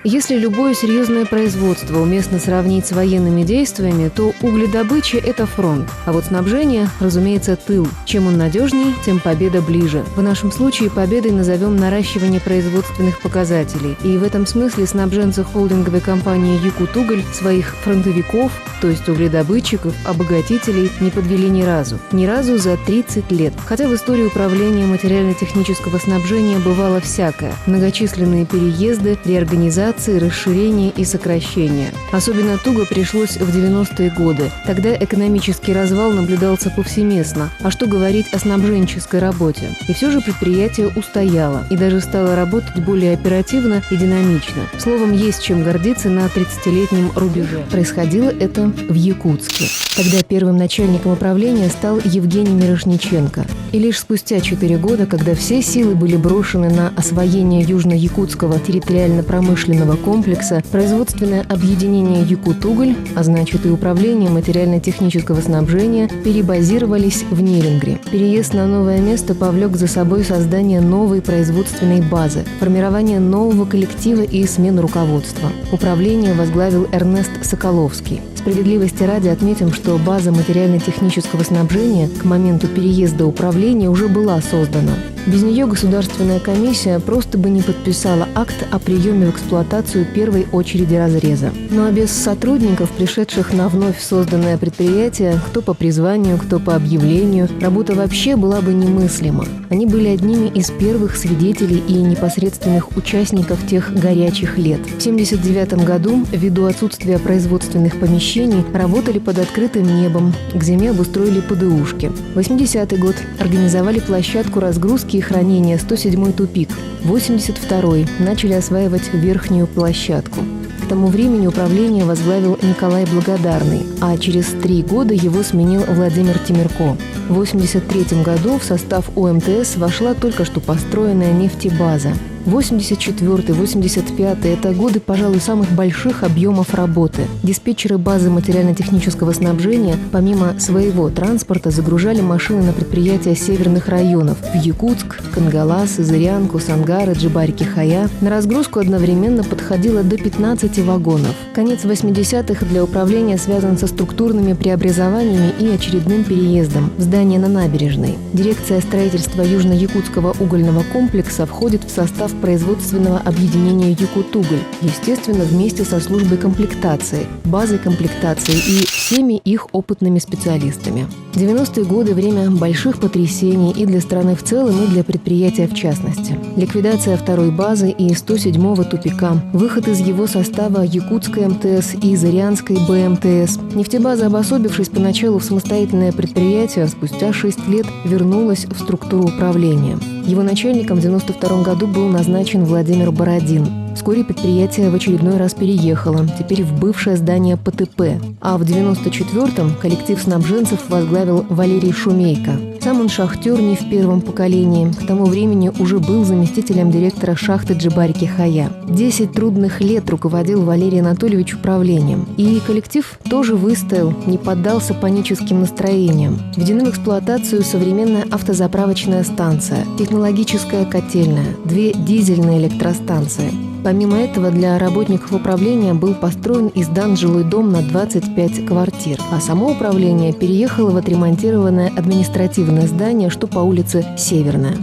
Если любое серьезное производство уместно сравнить с военными действиями, то угледобыча – это фронт, а вот снабжение, разумеется, тыл. Чем он надежнее, тем победа ближе. В нашем случае победой назовем наращивание производственных показателей. И в этом смысле снабженцы холдинговой компании «Якутуголь» своих фронтовиков, то есть угледобытчиков, обогатителей, не подвели ни разу. Ни разу за 30 лет. Хотя в истории управления материально-технического снабжения бывало всякое. Многочисленные переезды, реорганизации, расширения и сокращения. Особенно туго пришлось в 90-е годы. Тогда экономический развал наблюдался повсеместно. А что говорить о снабженческой работе? И все же предприятие устояло и даже стало работать более оперативно и динамично. Словом, есть чем гордиться на 30-летнем рубеже. Происходило это в Якутске. Тогда первым начальником управления стал Евгений Мирошниченко. И лишь спустя 4 года, когда все силы были брошены на освоение Южно-Якутского территориально-промышленного комплекса, производственное объединение «Якутуголь», а значит и управление материально-технического снабжения, перебазировались в Нерюнгри. Переезд на новое место повлек за собой создание новой производственной базы, формирование нового коллектива и смену руководства. Управление возглавил Эрнест Соколовский. Справедливости ради отметим, что база материально-технического снабжения к моменту переезда управления уже была создана. Без нее Государственная комиссия просто бы не подписала акт о приеме в эксплуатацию первой очереди разреза. Ну а без сотрудников, пришедших на вновь созданное предприятие, кто по призванию, кто по объявлению, работа вообще была бы немыслима. Они были одними из первых свидетелей и непосредственных участников тех горячих лет. В 1979 году, ввиду отсутствия производственных помещений, работали под открытым небом, к зиме обустроили ПДУшки. 80-й год организовали площадку разгрузки и хранения 107-й тупик. 82-й начали осваивать верхнюю площадку. К тому времени управление возглавил Николай Благодарный, а через 3 года его сменил Владимир Тимирко. В 1983 году в состав ОМТС вошла только что построенная нефтебаза. 84-й, 85-й – это годы, пожалуй, самых больших объемов работы. Диспетчеры базы материально-технического снабжения помимо своего транспорта загружали машины на предприятия северных районов – в Якутск, Кангалас, Зырянку, Сангары, Джибарь-Кихая. На разгрузку одновременно подходило до 15 вагонов. Конец 80-х для управления связан со структурными преобразованиями и очередным переездом в здание на набережной. Дирекция строительства Южно-Якутского угольного комплекса входит в состав производственного объединения «Якутуголь», естественно, вместе со службой комплектации, базой комплектации и всеми их опытными специалистами. 90-е годы – время больших потрясений и для страны в целом, и для предприятия в частности. Ликвидация второй базы и 107-го тупика, выход из его состава Якутской МТС и Зырянской БМТС. Нефтебаза, обособившись поначалу в самостоятельное предприятие, спустя 6 лет вернулась в структуру управления. Его начальником в 1992 году был назначен Владимир Бородин. Вскоре предприятие в очередной раз переехало, теперь в бывшее здание ПТП. А в 1994-м коллектив снабженцев возглавил Валерий Шумейко. Сам он шахтер не в первом поколении. К тому времени уже был заместителем директора шахты Джибарь-Кихая. 10 трудных лет руководил Валерий Анатольевич управлением. И коллектив тоже выстоял, не поддался паническим настроениям. Введены в эксплуатацию современная автозаправочная станция, технологическая котельная, 2 дизельные электростанции. Помимо этого, для работников управления был построен и сдан жилой дом на 25 квартир, а само управление переехало в отремонтированное административное здание, что по улице Северная.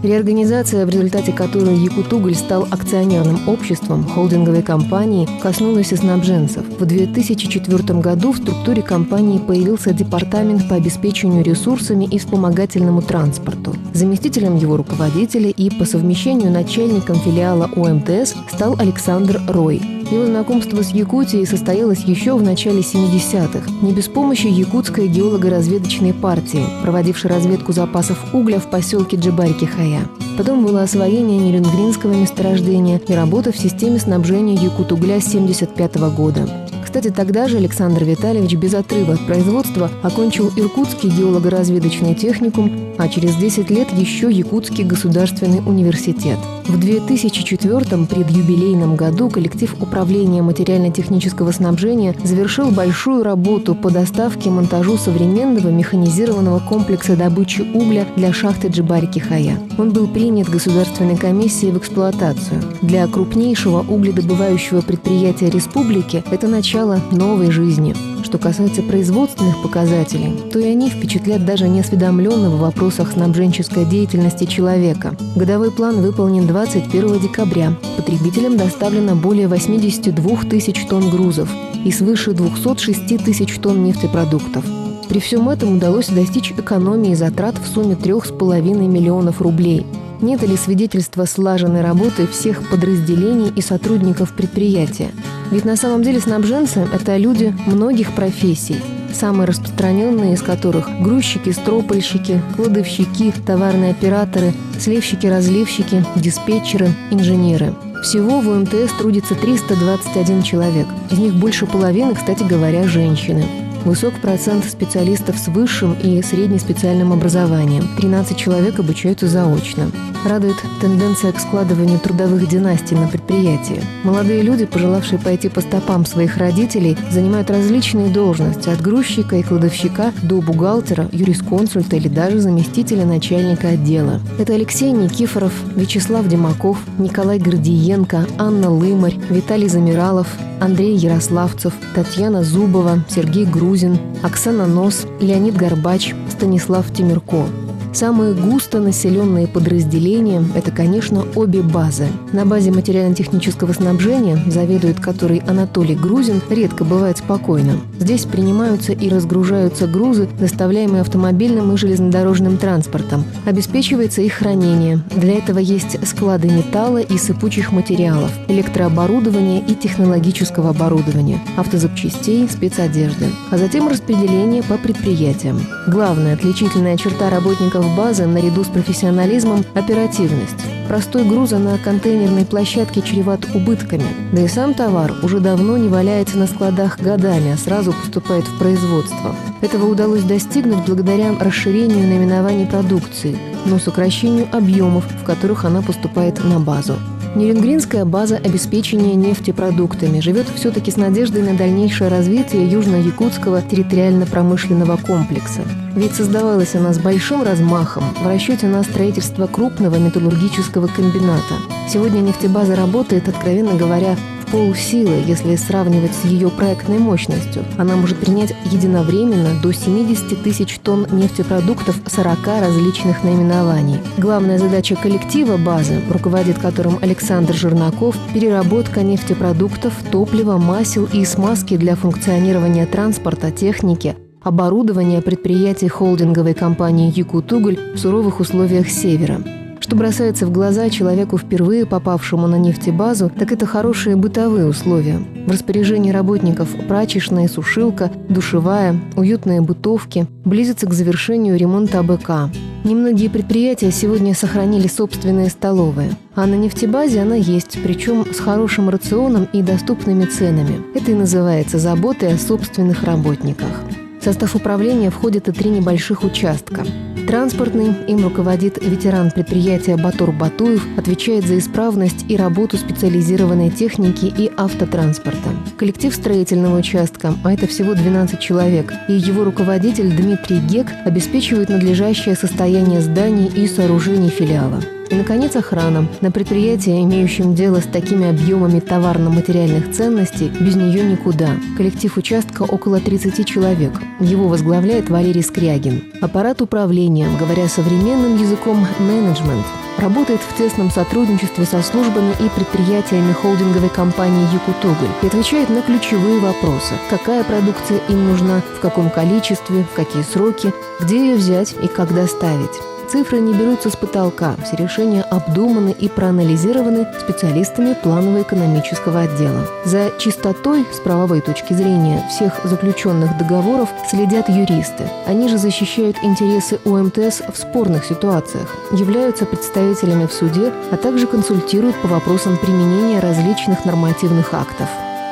Реорганизация, в результате которой «Якутуголь» стал акционерным обществом холдинговой компании, коснулась и снабженцев. В 2004 году в структуре компании появился департамент по обеспечению ресурсами и вспомогательному транспорту. Заместителем его руководителя и по совмещению начальником филиала ОМТС стал Александр Рой. Его знакомство с Якутией состоялось еще в начале 70-х, не без помощи Якутской геолого-разведочной партии, проводившей разведку запасов угля в поселке Джибарь-Кихая. Потом было освоение Нерюнгринского месторождения и работа в системе снабжения Якутугля с 1975 года. Кстати, тогда же Александр Витальевич без отрыва от производства окончил Иркутский геолого-разведочный техникум, а через 10 лет еще Якутский государственный университет. В 2004 предюбилейном году коллектив управления материально-технического снабжения завершил большую работу по доставке и монтажу современного механизированного комплекса добычи угля для шахты Джибари-Кихая. Он был принят Государственной комиссией в эксплуатацию. Для крупнейшего угледобывающего предприятия республики это начало новой жизни. Что касается производственных показателей, то и они впечатлят даже неосведомленного в вопросах снабженческой деятельности человека. Годовой план выполнен 21 декабря. Потребителям доставлено более 82 тысяч тонн грузов и свыше 206 тысяч тонн нефтепродуктов. При всем этом удалось достичь экономии затрат в сумме 3,5 миллионов рублей. Нет ли свидетельства слаженной работы всех подразделений и сотрудников предприятия? Ведь на самом деле снабженцы – это люди многих профессий, самые распространенные из которых – грузчики, стропольщики, кладовщики, товарные операторы, сливщики-разливщики, диспетчеры, инженеры. Всего в УМТС трудится 321 человек. Из них больше половины, кстати говоря, женщины. Высок процент специалистов с высшим и среднеспециальным образованием. 13 человек обучаются заочно. Радует тенденция к складыванию трудовых династий на предприятии. Молодые люди, пожелавшие пойти по стопам своих родителей, занимают различные должности от грузчика и кладовщика до бухгалтера, юрисконсульта или даже заместителя начальника отдела. Это Алексей Никифоров, Вячеслав Демаков, Николай Гордиенко, Анна Лымарь, Виталий Замиралов, Андрей Ярославцев, Татьяна Зубова, Сергей Грузин, Оксана Нос, Леонид Горбач, Станислав Темирко. Самые густо населенные подразделения – это, конечно, обе базы. На базе материально-технического снабжения, заведует которой Анатолий Грузин, редко бывает спокойно. Здесь принимаются и разгружаются грузы, доставляемые автомобильным и железнодорожным транспортом. Обеспечивается их хранение. Для этого есть склады металла и сыпучих материалов, электрооборудования и технологического оборудования, автозапчастей, спецодежды. А затем распределение по предприятиям. Главная отличительная черта работников базы наряду с профессионализмом – оперативность. Простой груз на контейнерной площадке чреват убытками. Да и сам товар уже давно не валяется на складах годами, а сразу поступает в производство. Этого удалось достигнуть благодаря расширению наименований продукции, но сокращению объемов, в которых она поступает на базу. Нерюнгринская база обеспечения нефтепродуктами живет все-таки с надеждой на дальнейшее развитие Южно-Якутского территориально-промышленного комплекса. Ведь создавалась она с большим размахом в расчете на строительство крупного металлургического комбината. Сегодня нефтебаза работает, откровенно говоря, в полсилы, если сравнивать с ее проектной мощностью. Она может принять единовременно до 70 тысяч тонн нефтепродуктов 40 различных наименований. Главная задача коллектива базы, руководит которым Александр Жернаков, переработка нефтепродуктов, топлива, масел и смазки для функционирования транспорта, техники, оборудования предприятий холдинговой компании «Якутуголь» в суровых условиях севера. Что бросается в глаза человеку, впервые попавшему на нефтебазу, так это хорошие бытовые условия. В распоряжении работников прачечная, сушилка, душевая, уютные бытовки. Близится к завершению ремонт АБК. Немногие предприятия сегодня сохранили собственные столовые. А на нефтебазе она есть, причем с хорошим рационом и доступными ценами. Это и называется заботой о собственных работниках. В состав управления входят и 3 небольших участка. Транспортный, им руководит ветеран предприятия Батур Батуев, отвечает за исправность и работу специализированной техники и автотранспорта. Коллектив строительного участка, а это всего 12 человек, и его руководитель Дмитрий Гек обеспечивает надлежащее состояние зданий и сооружений филиала. И, наконец, охрана. На предприятии, имеющем дело с такими объемами товарно-материальных ценностей, без нее никуда. Коллектив участка около 30 человек. Его возглавляет Валерий Скрягин. Аппарат управления, говоря современным языком, менеджмент, работает в тесном сотрудничестве со службами и предприятиями холдинговой компании «Якутуголь» и отвечает на ключевые вопросы. Какая продукция им нужна, в каком количестве, в какие сроки, где ее взять и как доставить. Цифры не берутся с потолка, все решения обдуманы и проанализированы специалистами планово-экономического отдела. За чистотой, с правовой точки зрения, всех заключенных договоров следят юристы. Они же защищают интересы УМТС в спорных ситуациях, являются представителями в суде, а также консультируют по вопросам применения различных нормативных актов.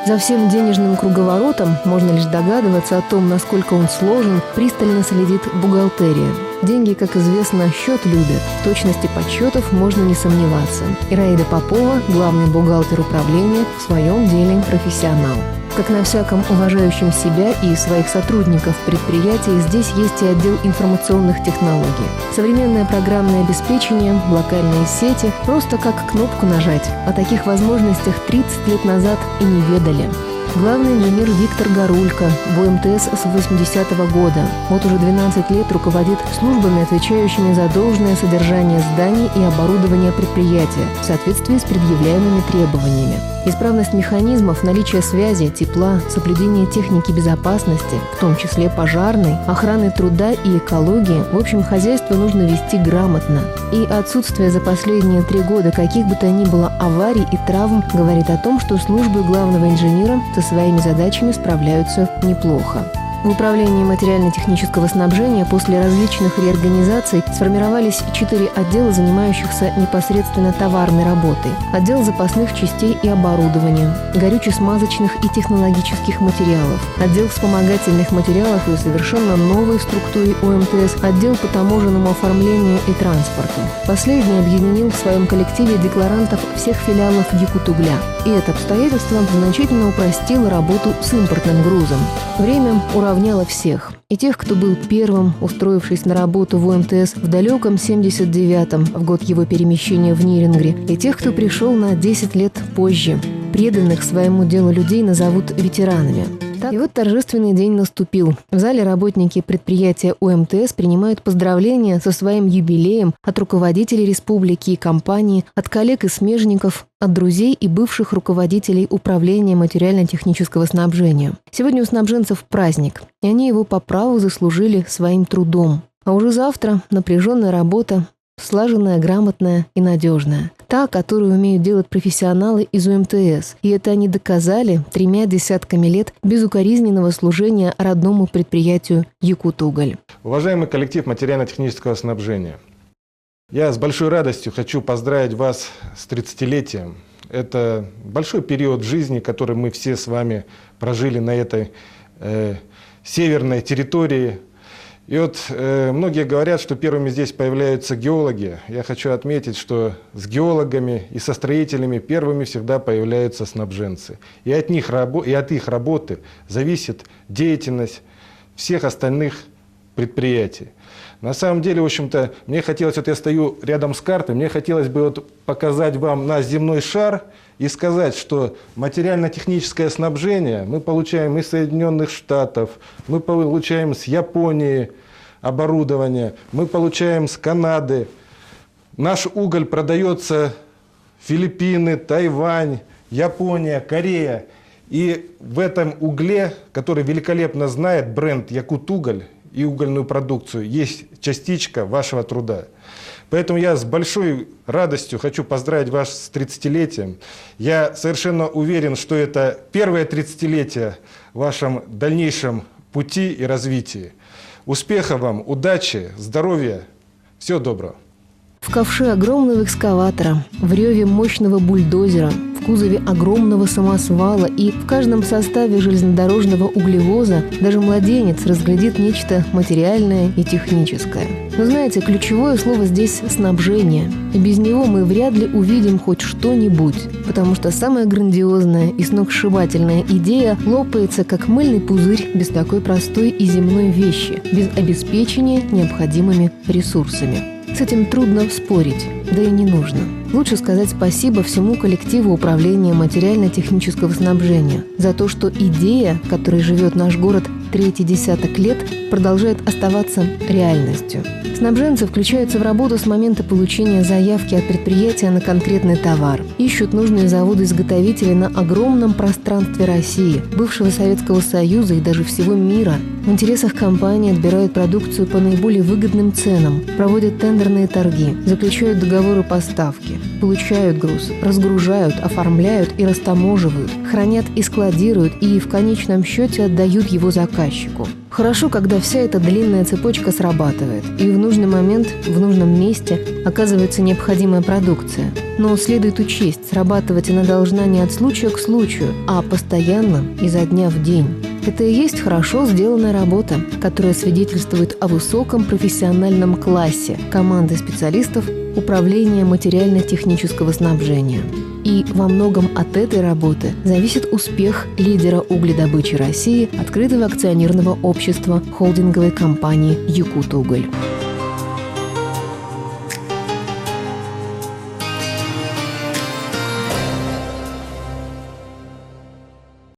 За всем денежным круговоротом, можно лишь догадываться о том, насколько он сложен, пристально следит бухгалтерия. Деньги, как известно, счет любят. В точности подсчетов можно не сомневаться. Ираида Попова, главный бухгалтер управления, в своем деле профессионал. Как на всяком уважающем себя и своих сотрудников предприятии, здесь есть и отдел информационных технологий. Современное программное обеспечение, локальные сети – просто как кнопку нажать. О таких возможностях 30 лет назад и не ведали. Главный инженер Виктор Горулько в УМТС с 80-го года. Вот уже 12 лет руководит службами, отвечающими за должное содержание зданий и оборудования предприятия в соответствии с предъявляемыми требованиями. Исправность механизмов, наличие связи, тепла, соблюдение техники безопасности, в том числе пожарной, охраны труда и экологии, в общем, хозяйство нужно вести грамотно. И отсутствие за последние 3 года каких бы то ни было аварий и травм говорит о том, что службы главного инженера со своими задачами справляются неплохо. В управлении материально-технического снабжения после различных реорганизаций сформировались 4 отдела, занимающихся непосредственно товарной работой. Отдел запасных частей и оборудования, горюче-смазочных и технологических материалов, отдел вспомогательных материалов и совершенно новой структуре УМТС отдел по таможенному оформлению и транспорту. Последний объединил в своем коллективе декларантов всех филиалов Якутугля. И это обстоятельство значительно упростило работу с импортным грузом. Время уравняло всех. И тех, кто был первым, устроившись на работу в УМТС в далеком 79-м, в год его перемещения в Нирингре, и тех, кто пришел на 10 лет позже. Преданных своему делу людей назовут ветеранами. И вот торжественный день наступил. В зале работники предприятия УМТС принимают поздравления со своим юбилеем от руководителей республики и компании, от коллег и смежников, от друзей и бывших руководителей управления материально-технического снабжения. Сегодня у снабженцев праздник, и они его по праву заслужили своим трудом. А уже завтра напряженная работа, слаженная, грамотная и надежная. Та, которую умеют делать профессионалы из УМТС. И это они доказали 3 десятками лет безукоризненного служения родному предприятию «Якутуголь». Уважаемый коллектив материально-технического снабжения, я с большой радостью хочу поздравить вас с 30-летием. Это большой период жизни, который мы все с вами прожили на этой северной территории. И вот многие говорят, что первыми здесь появляются геологи. Я хочу отметить, что с геологами и со строителями первыми всегда появляются снабженцы. И от их работы зависит деятельность всех остальных предприятий. На самом деле, в общем-то, мне хотелось, вот я стою рядом с картой, мне хотелось бы вот показать вам наш земной шар и сказать, что материально-техническое снабжение мы получаем из Соединенных Штатов, мы получаем с Японии оборудование, мы получаем с Канады. Наш уголь продается в Филиппины, Тайвань, Япония, Корея. И в этом угле, который великолепно знает бренд «Якутуголь» и угольную продукцию, есть частичка вашего труда. Поэтому я с большой радостью хочу поздравить вас с 30-летием. Я совершенно уверен, что это первое 30-летие в вашем дальнейшем пути и развитии. Успехов вам, удачи, здоровья, всего доброго. В ковше огромного экскаватора, в реве мощного бульдозера, в кузове огромного самосвала и в каждом составе железнодорожного углевоза даже младенец разглядит нечто материальное и техническое. Но знаете, ключевое слово здесь «снабжение». И без него мы вряд ли увидим хоть что-нибудь, потому что самая грандиозная и сногсшибательная идея лопается, как мыльный пузырь, без такой простой и земной вещи, без обеспечения необходимыми ресурсами. С этим трудно спорить, да и не нужно. Лучше сказать спасибо всему коллективу управления материально-технического снабжения за то, что идея, которой живет наш город 3-й десяток лет, продолжает оставаться реальностью. Снабженцы включаются в работу с момента получения заявки от предприятия на конкретный товар. Ищут нужные заводы-изготовители на огромном пространстве России, бывшего Советского Союза и даже всего мира. В интересах компании отбирают продукцию по наиболее выгодным ценам, проводят тендерные торги, заключают договоры поставки. получают груз, разгружают, оформляют и растаможивают, хранят и складируют, и в конечном счете отдают его заказчику. Хорошо, когда вся эта длинная цепочка срабатывает, и в нужный момент, в нужном месте оказывается необходимая продукция. Но следует учесть, срабатывать она должна не от случая к случаю, а постоянно, изо дня в день. Это и есть хорошо сделанная работа, которая свидетельствует о высоком профессиональном классе команды специалистов управления материально-технического снабжения. И во многом от этой работы зависит успех лидера угледобычи России, открытого акционерного общества холдинговой компании «Якутуголь».